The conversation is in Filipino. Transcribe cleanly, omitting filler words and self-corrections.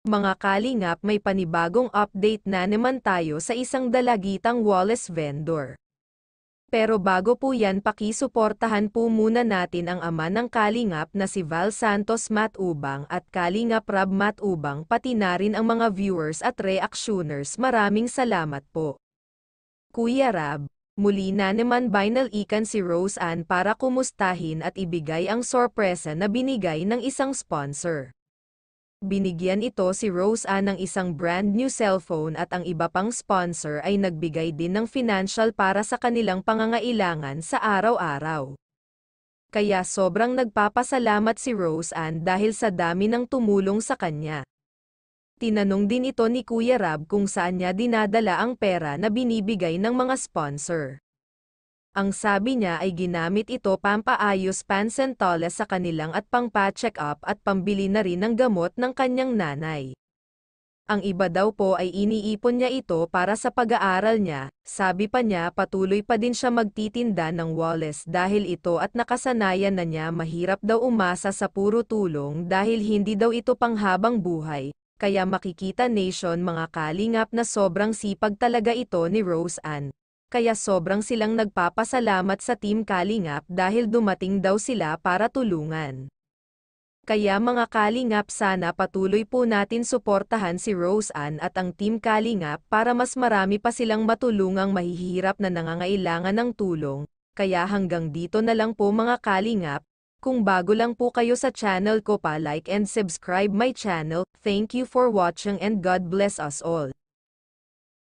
Mga kalingap, may panibagong update na naman tayo sa isang dalagitang Wallace vendor. Pero bago po yan, pakisuportahan po muna natin ang ama ng kalingap na si Val Santos Matubang at Kalingap Rab Matubang, pati na rin ang mga viewers at reactioners. Maraming salamat po. Kuya Rab, muli na naman binalikan si Rose Ann para kumustahin at ibigay ang sorpresa na binigay ng isang sponsor. Binigyan ito si Rose Ann ng isang brand new cellphone at ang iba pang sponsor ay nagbigay din ng financial para sa kanilang pangangailangan sa araw-araw. Kaya sobrang nagpapasalamat si Rose Ann dahil sa dami ng tumulong sa kanya. Tinanong din ito ni Kuya Rab kung saan niya dinadala ang pera na binibigay ng mga sponsor. Ang sabi niya ay ginamit ito pampaayos pansentoles sa kanilang at pangpa-check up at pambili na rin ng gamot ng kanyang nanay. Ang iba daw po ay iniipon niya ito para sa pag-aaral niya. Sabi pa niya patuloy pa din siya magtitinda ng Wallace dahil ito at nakasanayan na niya, mahirap daw umasa sa puro tulong dahil hindi daw ito panghabang buhay. Kaya makikita nation mga kalingap na sobrang sipag talaga ito ni Rose Ann. Kaya sobrang silang nagpapasalamat sa Team Kalingap dahil dumating daw sila para tulungan. Kaya mga kalingap, sana patuloy po natin suportahan si Rose Ann at ang Team Kalingap para mas marami pa silang matulungang mahihirap na nangangailangan ng tulong. Kaya hanggang dito na lang po mga kalingap. Kung bago lang po kayo sa channel ko, pa like and subscribe my channel. Thank you for watching and God bless us all.